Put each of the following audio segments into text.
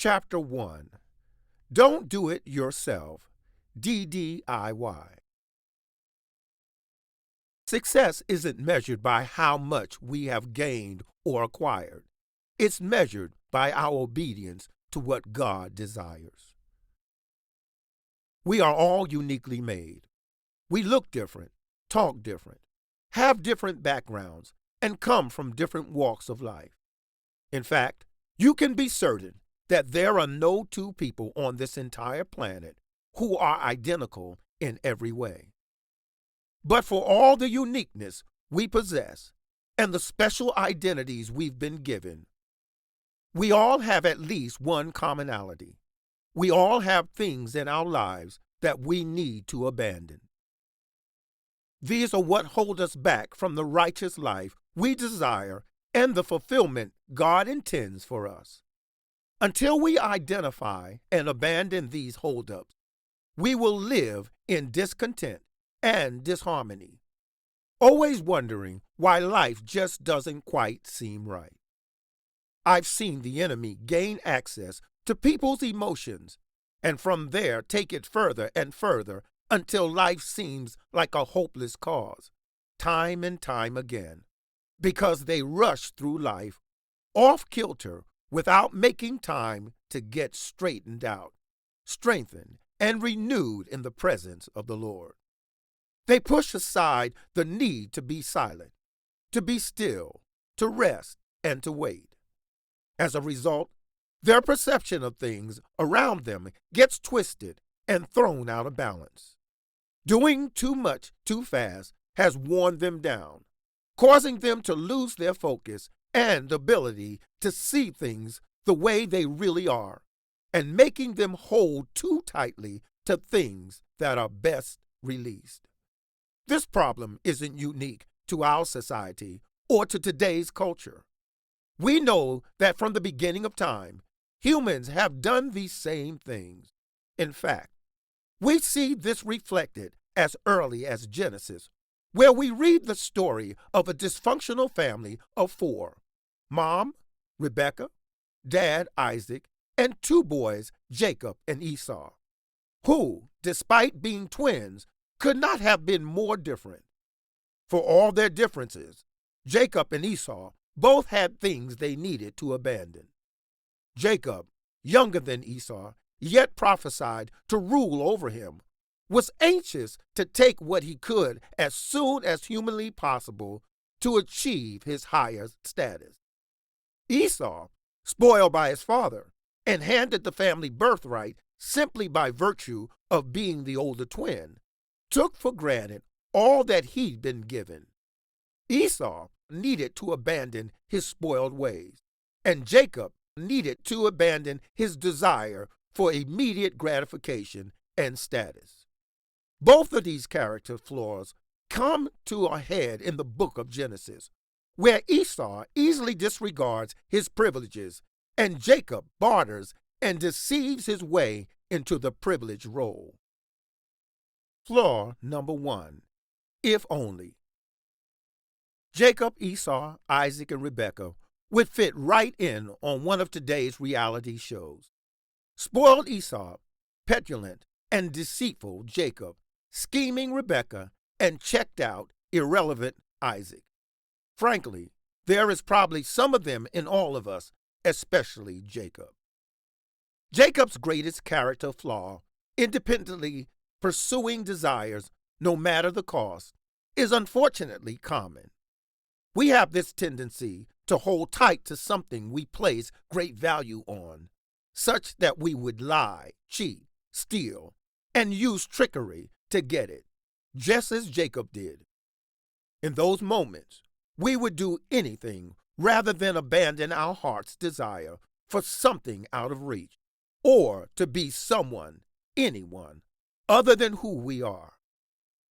Chapter 1. Don't Do It Yourself. DDIY. Success isn't measured by how much we have gained or acquired. It's measured by our obedience to what God desires. We are all uniquely made. We look different, talk different, have different backgrounds, and come from different walks of life. In fact, you can be certain that there are no two people on this entire planet who are identical in every way. But for all the uniqueness we possess and the special identities we've been given, we all have at least one commonality. We all have things in our lives that we need to abandon. These are what hold us back from the righteous life we desire and the fulfillment God intends for us. Until we identify and abandon these holdups, we will live in discontent and disharmony, always wondering why life just doesn't quite seem right. I've seen the enemy gain access to people's emotions and from there take it further and further until life seems like a hopeless cause, time and time again, because they rush through life off kilter without making time to get straightened out, strengthened, and renewed in the presence of the Lord. They push aside the need to be silent, to be still, to rest, and to wait. As a result, their perception of things around them gets twisted and thrown out of balance. Doing too much too fast has worn them down, causing them to lose their focus and ability to see things the way they really are, and making them hold too tightly to things that are best released. This problem isn't unique to our society or to today's culture. We know that from the beginning of time, humans have done these same things. In fact, we see this reflected as early as Genesis, where we read the story of a dysfunctional family of 4: Mom, Rebecca, Dad, Isaac, and 2 boys, Jacob and Esau, who, despite being twins, could not have been more different. For all their differences, Jacob and Esau both had things they needed to abandon. Jacob, younger than Esau, yet prophesied to rule over him, was anxious to take what he could as soon as humanly possible to achieve his higher status. Esau, spoiled by his father, and handed the family birthright simply by virtue of being the older twin, took for granted all that he'd been given. Esau needed to abandon his spoiled ways, and Jacob needed to abandon his desire for immediate gratification and status. Both of these character flaws come to a head in the book of Genesis, where Esau easily disregards his privileges and Jacob barters and deceives his way into the privileged role. Flaw number 1: if only. Jacob, Esau, Isaac, and Rebekah would fit right in on one of today's reality shows. Spoiled Esau, petulant and deceitful Jacob, scheming Rebekah, and checked out, irrelevant Isaac. Frankly, there is probably some of them in all of us, especially Jacob. Jacob's greatest character flaw, independently pursuing desires, no matter the cost, is unfortunately common. We have this tendency to hold tight to something we place great value on, such that we would lie, cheat, steal, and use trickery to get it, just as Jacob did. In those moments, we would do anything rather than abandon our heart's desire for something out of reach, or to be someone, anyone, other than who we are.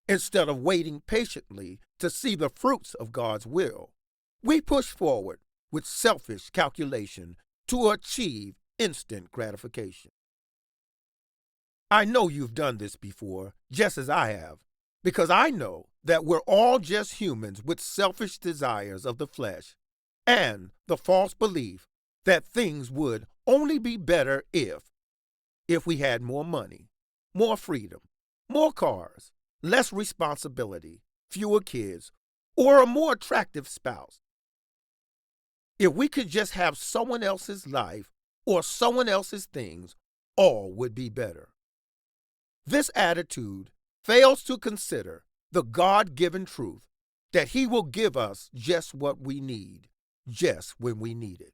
Instead of waiting patiently to see the fruits of God's will, we push forward with selfish calculation to achieve instant gratification. I know you've done this before, just as I have, because I know that we're all just humans with selfish desires of the flesh and the false belief that things would only be better if we had more money, more freedom, more cars, less responsibility, fewer kids, or a more attractive spouse. If we could just have someone else's life or someone else's things, all would be better. This attitude fails to consider the God-given truth that He will give us just what we need, just when we need it.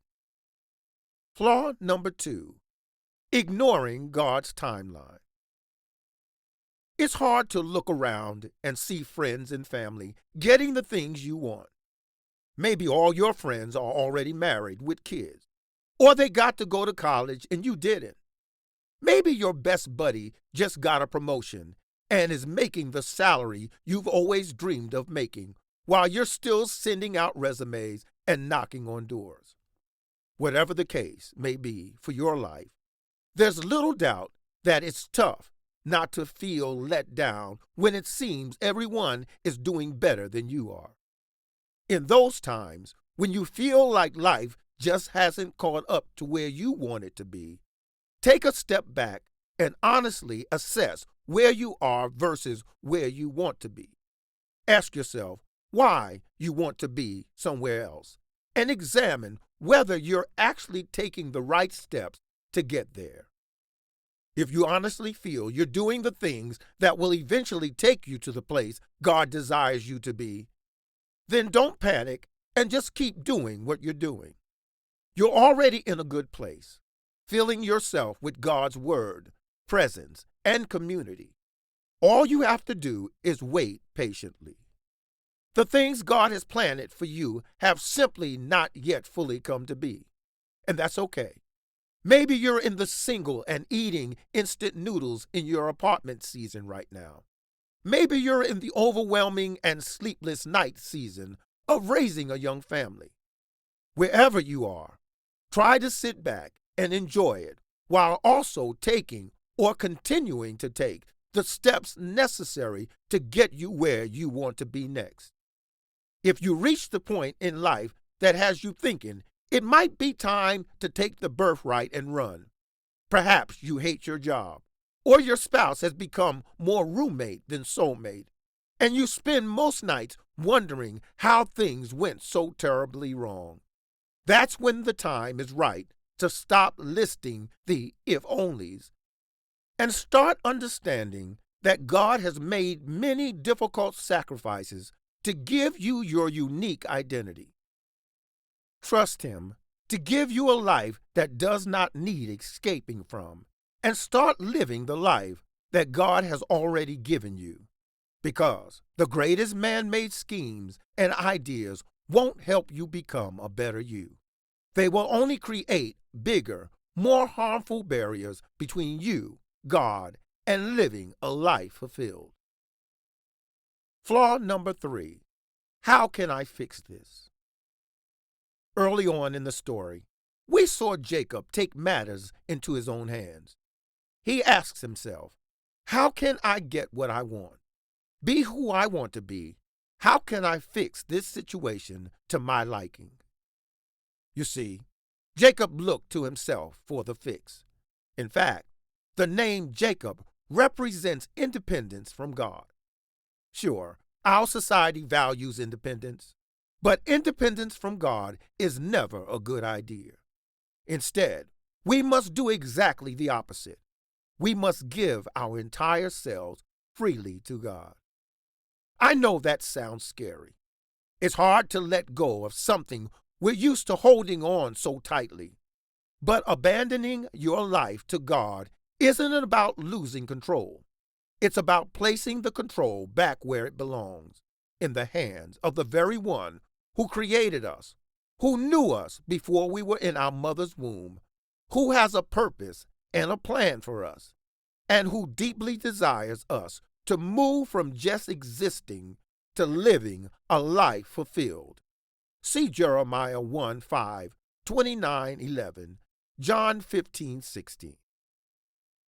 Flaw number 2, ignoring God's timeline. It's hard to look around and see friends and family getting the things you want. Maybe all your friends are already married with kids, or they got to go to college and you didn't. Maybe your best buddy just got a promotion and is making the salary you've always dreamed of making while you're still sending out resumes and knocking on doors. Whatever the case may be for your life, there's little doubt that it's tough not to feel let down when it seems everyone is doing better than you are. In those times, when you feel like life just hasn't caught up to where you want it to be, take a step back and honestly assess where you are versus where you want to be. Ask yourself why you want to be somewhere else, and examine whether you're actually taking the right steps to get there. If you honestly feel you're doing the things that will eventually take you to the place God desires you to be, then don't panic and just keep doing what you're doing. You're already in a good place, filling yourself with God's word, presence, and community. All you have to do is wait patiently. The things God has planned for you have simply not yet fully come to be, and that's okay. Maybe you're in the single and eating instant noodles in your apartment season right now. Maybe you're in the overwhelming and sleepless night season of raising a young family. Wherever you are, try to sit back and enjoy it while also taking or continuing to take the steps necessary to get you where you want to be next. If you reach the point in life that has you thinking it might be time to take the birthright and run, perhaps you hate your job, or your spouse has become more roommate than soulmate, and you spend most nights wondering how things went so terribly wrong. That's when the time is right to stop listing the if-onlys and start understanding that God has made many difficult sacrifices to give you your unique identity. Trust Him to give you a life that does not need escaping from, and start living the life that God has already given you. Because the greatest man-made schemes and ideas won't help you become a better you. They will only create bigger, more harmful barriers between you, God, and living a life fulfilled. Flaw number 3. How can I fix this? Early on in the story, we saw Jacob take matters into his own hands. He asks himself, how can I get what I want? Be who I want to be. How can I fix this situation to my liking? You see, Jacob looked to himself for the fix. In fact, the name Jacob represents independence from God. Sure, our society values independence, but independence from God is never a good idea. Instead, we must do exactly the opposite. We must give our entire selves freely to God. I know that sounds scary. It's hard to let go of something we're used to holding on so tightly. But abandoning your life to God isn't about losing control. It's about placing the control back where it belongs, in the hands of the very one who created us, who knew us before we were in our mother's womb, who has a purpose and a plan for us, and who deeply desires us to move from just existing to living a life fulfilled. See Jeremiah 1:5, 29:11, John 15:16.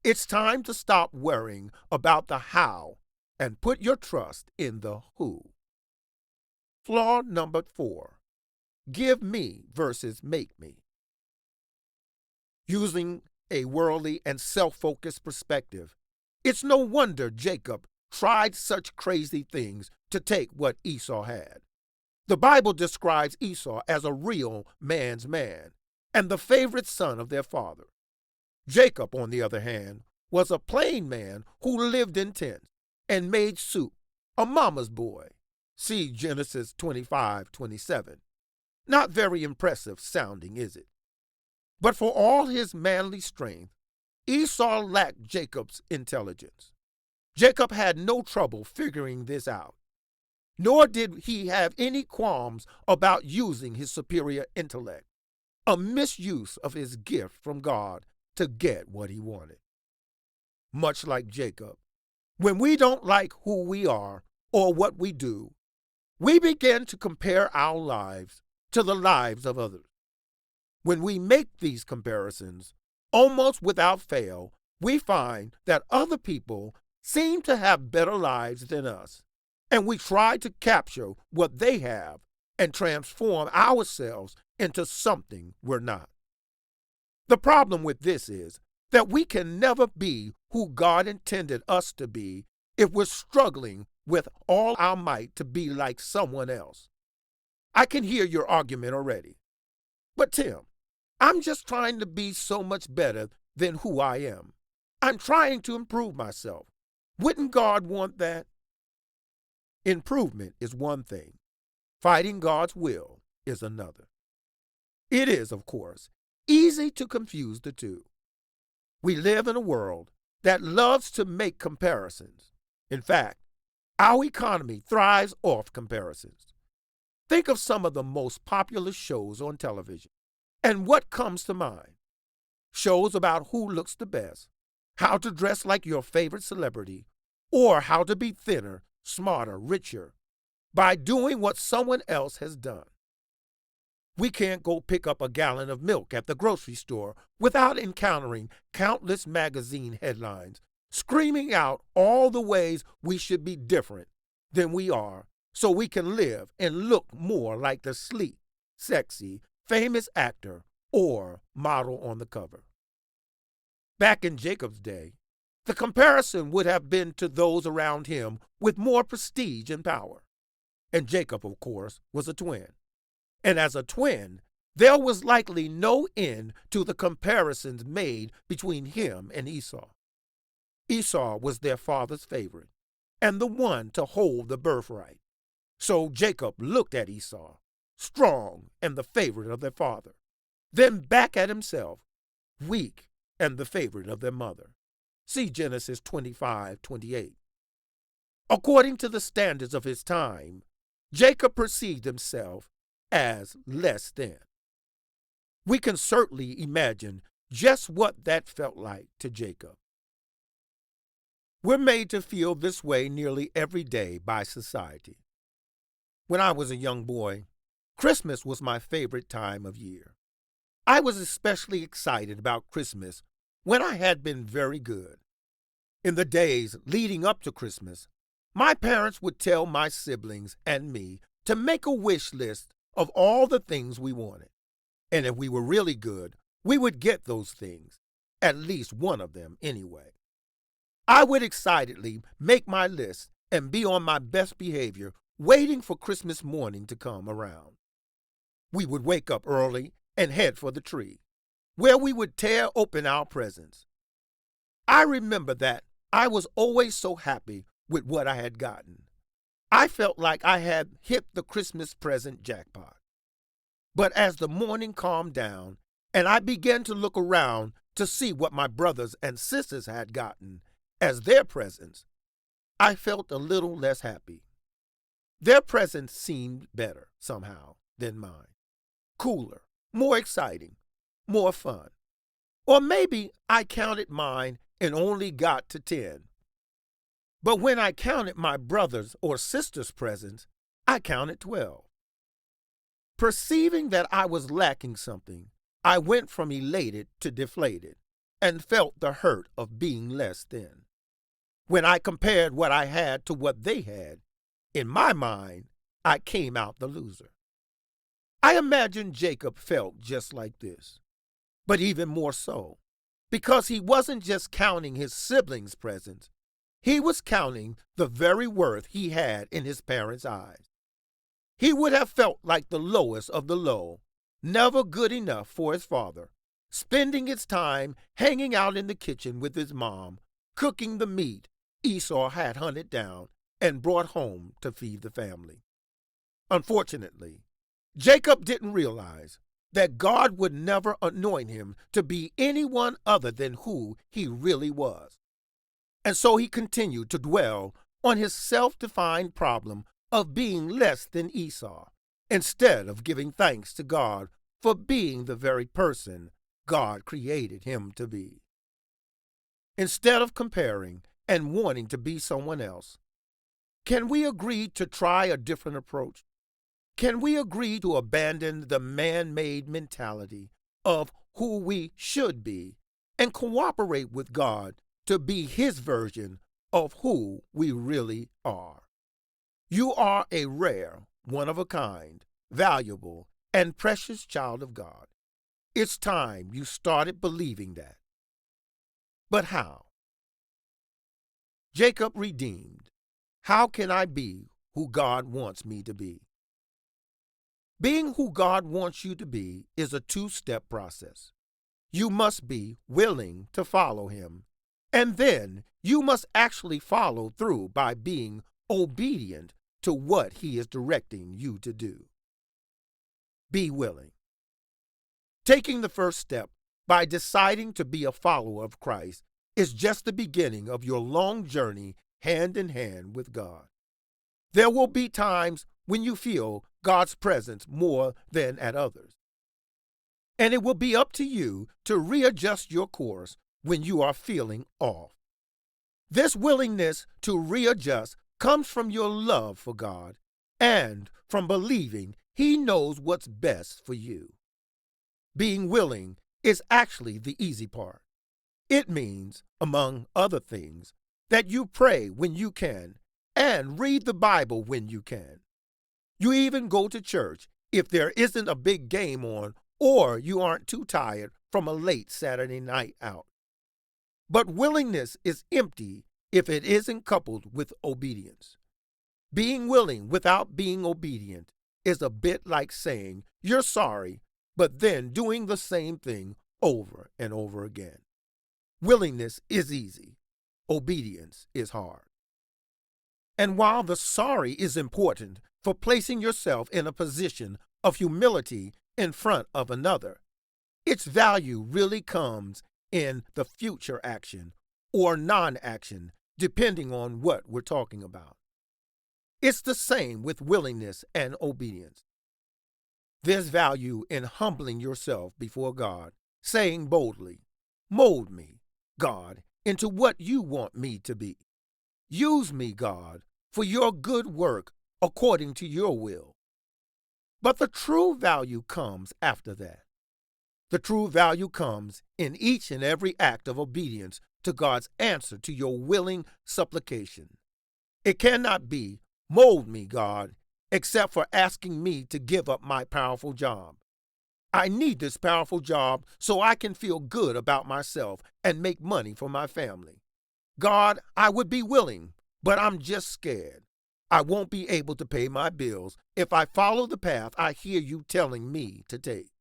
It's time to stop worrying about the how and put your trust in the who. Flaw number 4. Give me versus make me. Using a worldly and self-focused perspective, it's no wonder Jacob tried such crazy things to take what Esau had. The Bible describes Esau as a real man's man and the favorite son of their father. Jacob, on the other hand, was a plain man who lived in tents and made soup, a mama's boy. See Genesis 25:27. Not very impressive sounding, is it? But for all his manly strength, Esau lacked Jacob's intelligence. Jacob had no trouble figuring this out, nor did he have any qualms about using his superior intellect, a misuse of his gift from God, to get what he wanted. Much like Jacob, when we don't like who we are or what we do, we begin to compare our lives to the lives of others. When we make these comparisons, almost without fail, we find that other people seem to have better lives than us, and we try to capture what they have and transform ourselves into something we're not. The problem with this is that we can never be who God intended us to be if we're struggling with all our might to be like someone else. I can hear your argument already. But Tim, I'm just trying to be so much better than who I am. I'm trying to improve myself. Wouldn't God want that? Improvement is one thing. Fighting God's will is another. It is, of course, easy to confuse the two. We live in a world that loves to make comparisons. In fact, our economy thrives off comparisons. Think of some of the most popular shows on television, and what comes to mind? Shows about who looks the best, how to dress like your favorite celebrity, or how to be thinner, smarter, richer, by doing what someone else has done. We can't go pick up a gallon of milk at the grocery store without encountering countless magazine headlines screaming out all the ways we should be different than we are so we can live and look more like the sleek, sexy, famous actor or model on the cover. Back in Jacob's day, the comparison would have been to those around him with more prestige and power. And Jacob, of course, was a twin. And as a twin, there was likely no end to the comparisons made between him and Esau. Esau was their father's favorite and the one to hold the birthright. So Jacob looked at Esau, strong and the favorite of their father, then back at himself, weak and the favorite of their mother. See Genesis 25:28. According to the standards of his time, Jacob perceived himself as less than. We can certainly imagine just what that felt like to Jacob. We're made to feel this way nearly every day by society. When I was a young boy, Christmas was my favorite time of year. I was especially excited about Christmas when I had been very good. In the days leading up to Christmas, my parents would tell my siblings and me to make a wish list of all the things we wanted. And if we were really good, we would get those things, at least one of them anyway. I would excitedly make my list and be on my best behavior, waiting for Christmas morning to come around. We would wake up early and head for the tree, where we would tear open our presents. I remember that I was always so happy with what I had gotten. I felt like I had hit the Christmas present jackpot. But as the morning calmed down and I began to look around to see what my brothers and sisters had gotten as their presents, I felt a little less happy. Their presents seemed better somehow than mine. Cooler, more exciting, more fun. Or maybe I counted mine and only got to 10. But when I counted my brother's or sister's presents, I counted 12. Perceiving that I was lacking something, I went from elated to deflated and felt the hurt of being less than. When I compared what I had to what they had, in my mind, I came out the loser. I imagine Jacob felt just like this. But even more so, because he wasn't just counting his siblings' presents, he was counting the very worth he had in his parents' eyes. He would have felt like the lowest of the low, never good enough for his father, spending his time hanging out in the kitchen with his mom, cooking the meat Esau had hunted down and brought home to feed the family. Unfortunately, Jacob didn't realize that God would never anoint him to be anyone other than who he really was. And so he continued to dwell on his self-defined problem of being less than Esau, instead of giving thanks to God for being the very person God created him to be. Instead of comparing and wanting to be someone else, can we agree to try a different approach? Can we agree to abandon the man-made mentality of who we should be and cooperate with God to be his version of who we really are? You are a rare, one-of-a-kind, valuable, and precious child of God. It's time you started believing that. But how? Jacob redeemed. How can I be who God wants me to be? Being who God wants you to be is a two-step process. You must be willing to follow him, and then you must actually follow through by being obedient to what he is directing you to do. Be willing. Taking the first step by deciding to be a follower of Christ is just the beginning of your long journey hand in hand with God. There will be times when you feel God's presence more than at others. And it will be up to you to readjust your course when you are feeling off. This willingness to readjust comes from your love for God and from believing he knows what's best for you. Being willing is actually the easy part. It means, among other things, that you pray when you can and read the Bible when you can. You even go to church if there isn't a big game on or you aren't too tired from a late Saturday night out. But willingness is empty if it isn't coupled with obedience. Being willing without being obedient is a bit like saying you're sorry, but then doing the same thing over and over again. Willingness is easy. Obedience is hard. And while the sorry is important for placing yourself in a position of humility in front of another, its value really comes in the future action or non-action, depending on what we're talking about. It's the same with willingness and obedience. There's value in humbling yourself before God, saying boldly, "Mold me, God, into what you want me to be. Use me, God, for your good work according to your will." But the true value comes after that. The true value comes in each and every act of obedience to God's answer to your willing supplication. It cannot be, "Mold me, God," except for asking me to give up my powerful job. I need this powerful job so I can feel good about myself and make money for my family. God, I would be willing, but I'm just scared. I won't be able to pay my bills if I follow the path I hear you telling me to take.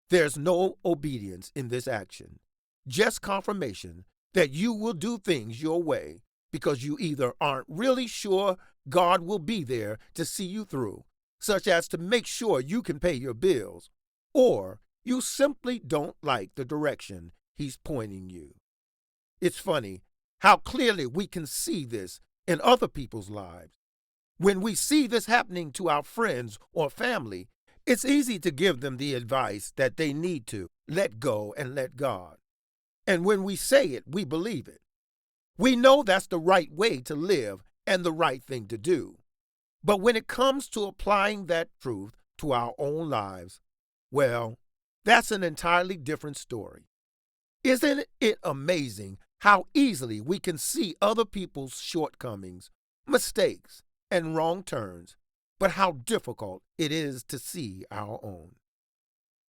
There's no obedience in this action, just confirmation that you will do things your way because you either aren't really sure God will be there to see you through, such as to make sure you can pay your bills, or you simply don't like the direction he's pointing you. It's funny how clearly we can see this in other people's lives. When we see this happening to our friends or family, it's easy to give them the advice that they need to let go and let God. And when we say it, we believe it. We know that's the right way to live and the right thing to do. But when it comes to applying that truth to our own lives, well, that's an entirely different story. Isn't it amazing how easily we can see other people's shortcomings, mistakes, and wrong turns, but how difficult it is to see our own?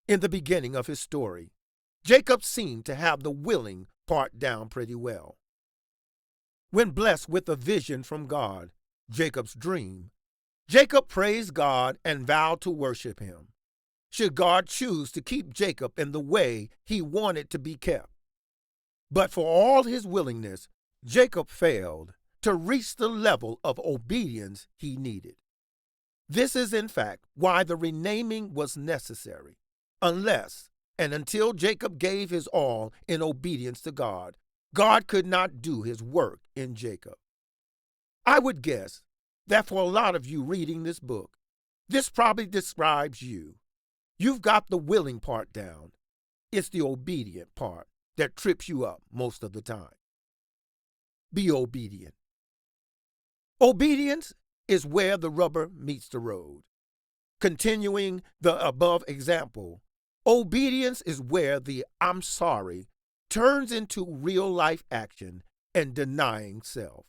In the beginning of his story, Jacob seemed to have the willing part down pretty well. When blessed with a vision from God, Jacob's dream, Jacob praised God and vowed to worship him, should God choose to keep Jacob in the way he wanted to be kept. But for all his willingness, Jacob failed to reach the level of obedience he needed. This is, in fact, why the renaming was necessary. Unless and until Jacob gave his all in obedience to God, God could not do his work in Jacob. I would guess that for a lot of you reading this book, this probably describes you. You've got the willing part down. It's the obedient part that trips you up most of the time. Be obedient. Obedience is where the rubber meets the road. Continuing the above example, obedience is where the "I'm sorry" turns into real-life action and denying self.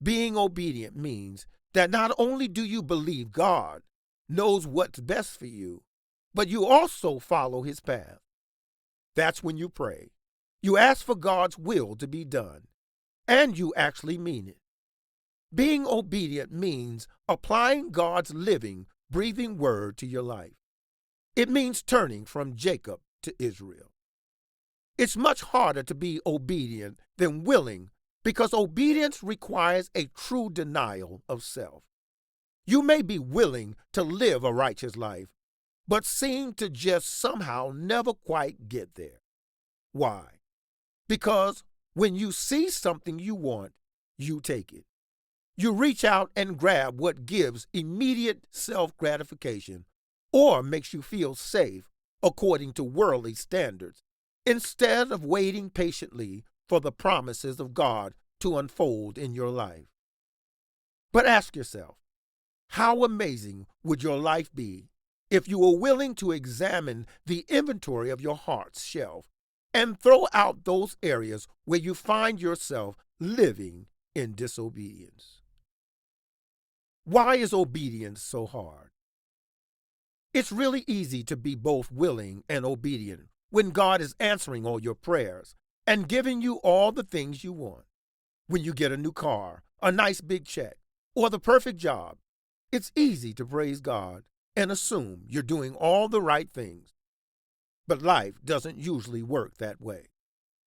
Being obedient means that not only do you believe God knows what's best for you, but you also follow his path. That's when you pray. You ask for God's will to be done, and you actually mean it. Being obedient means applying God's living, breathing word to your life. It means turning from Jacob to Israel. It's much harder to be obedient than willing because obedience requires a true denial of self. You may be willing to live a righteous life, but seem to just somehow never quite get there. Why? Because when you see something you want, you take it. You reach out and grab what gives immediate self-gratification or makes you feel safe according to worldly standards, instead of waiting patiently for the promises of God to unfold in your life. But ask yourself, how amazing would your life be if you were willing to examine the inventory of your heart's shelf and throw out those areas where you find yourself living in disobedience? Why is obedience so hard? It's really easy to be both willing and obedient when God is answering all your prayers and giving you all the things you want. When you get a new car, a nice big check, or the perfect job, it's easy to praise God and assume you're doing all the right things. But life doesn't usually work that way.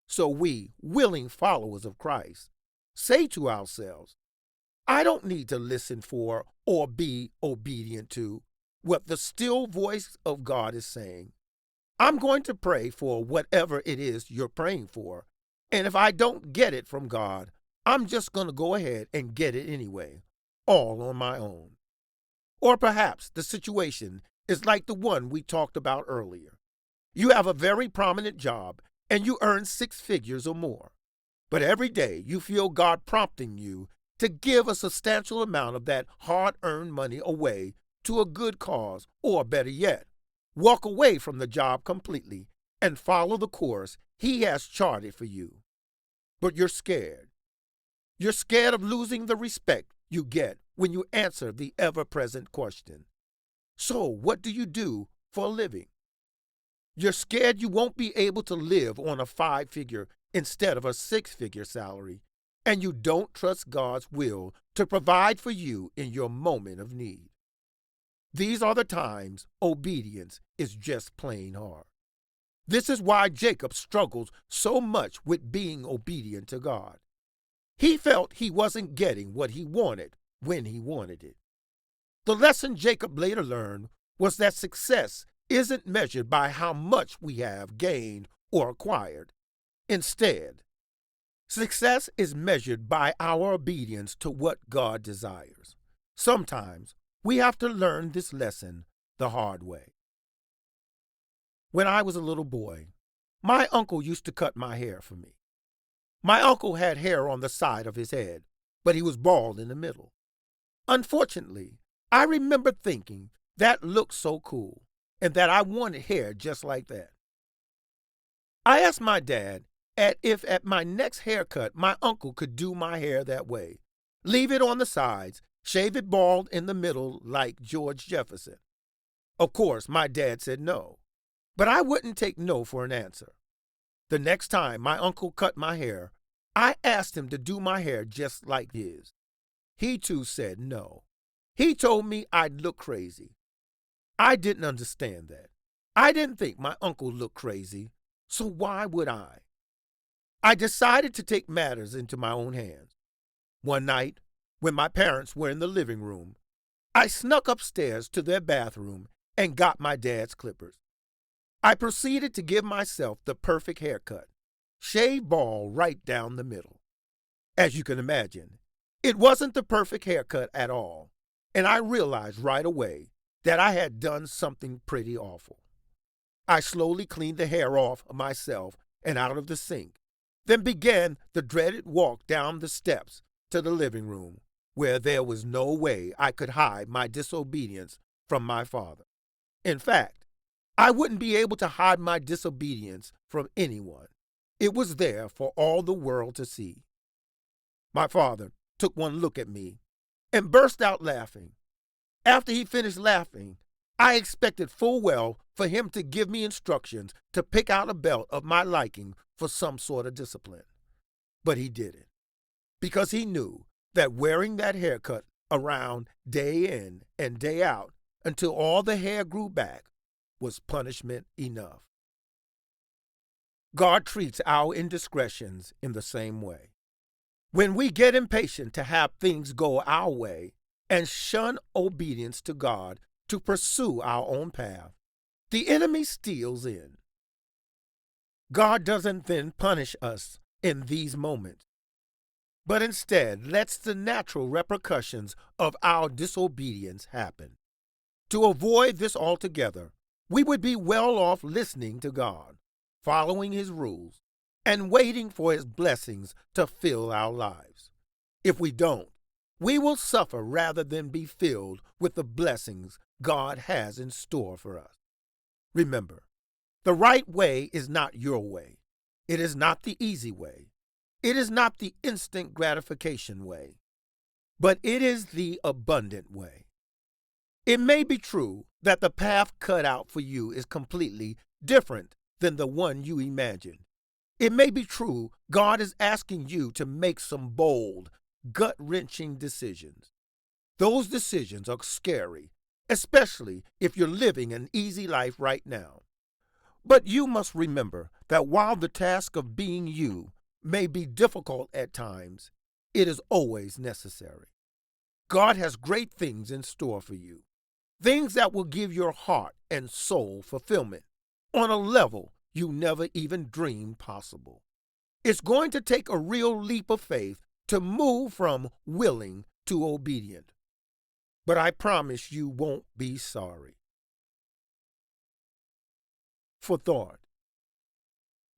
So we, willing followers of Christ, say to ourselves, I don't need to listen for or be obedient to what the still voice of God is saying. I'm going to pray for whatever it is you're praying for, and if I don't get it from God, I'm just going to go ahead and get it anyway, all on my own. Or perhaps the situation is like the one we talked about earlier. You have a very prominent job and you earn 6 figures or more, but every day you feel God prompting you to give a substantial amount of that hard-earned money away to a good cause, or better yet, walk away from the job completely and follow the course He has charted for you. But you're scared. You're scared of losing the respect you get when you answer the ever-present question. So what do you do for a living? You're scared you won't be able to live on a 5-figure instead of a 6-figure salary, and you don't trust God's will to provide for you in your moment of need. These are the times obedience is just plain hard. This is why Jacob struggles so much with being obedient to God. He felt he wasn't getting what he wanted when he wanted it. The lesson Jacob later learned was that success isn't measured by how much we have gained or acquired. Instead, success is measured by our obedience to what God desires. Sometimes we have to learn this lesson the hard way. When I was a little boy, my uncle used to cut my hair for me. My uncle had hair on the side of his head, but he was bald in the middle. Unfortunately, I remember thinking that looked so cool and that I wanted hair just like that. I asked my dad if at my next haircut my uncle could do my hair that way, leave it on the sides, shave it bald in the middle like George Jefferson. Of course, my dad said no. But I wouldn't take no for an answer. The next time my uncle cut my hair, I asked him to do my hair just like his. He too said no. He told me I'd look crazy. I didn't understand that. I didn't think my uncle looked crazy, so why would I? I decided to take matters into my own hands. One night, when my parents were in the living room, I snuck upstairs to their bathroom and got my dad's clippers. I proceeded to give myself the perfect haircut, shave bald right down the middle. As you can imagine, it wasn't the perfect haircut at all, and I realized right away that I had done something pretty awful. I slowly cleaned the hair off of myself and out of the sink, then began the dreaded walk down the steps to the living room, where there was no way I could hide my disobedience from my father. In fact, I wouldn't be able to hide my disobedience from anyone. It was there for all the world to see. My father took one look at me and burst out laughing. After he finished laughing, I expected full well for him to give me instructions to pick out a belt of my liking for some sort of discipline. But he didn't, because he knew that wearing that haircut around day in and day out until all the hair grew back was punishment enough. God treats our indiscretions in the same way. When we get impatient to have things go our way and shun obedience to God to pursue our own path, the enemy steals in. God doesn't then punish us in these moments, but instead lets the natural repercussions of our disobedience happen. To avoid this altogether, we would be well off listening to God, following His rules, and waiting for His blessings to fill our lives. If we don't, we will suffer rather than be filled with the blessings God has in store for us. Remember, the right way is not your way. It is not the easy way. It is not the instant gratification way. But it is the abundant way. It may be true that the path cut out for you is completely different than the one you imagined. It may be true God is asking you to make some bold, gut-wrenching decisions. Those decisions are scary, especially if you're living an easy life right now. But you must remember that while the task of being you may be difficult at times, it is always necessary. God has great things in store for you, things that will give your heart and soul fulfillment on a level you never even dreamed possible. It's going to take a real leap of faith to move from willing to obedient. But I promise you won't be sorry. For thought,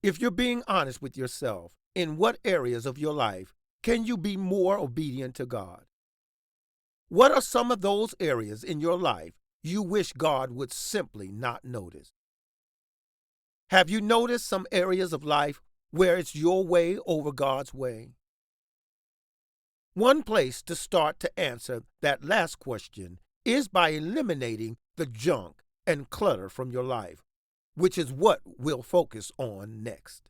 if you're being honest with yourself, in what areas of your life can you be more obedient to God? What are some of those areas in your life you wish God would simply not notice? Have you noticed some areas of life where it's your way over God's way? One place to start to answer that last question is by eliminating the junk and clutter from your life, which is what we'll focus on next.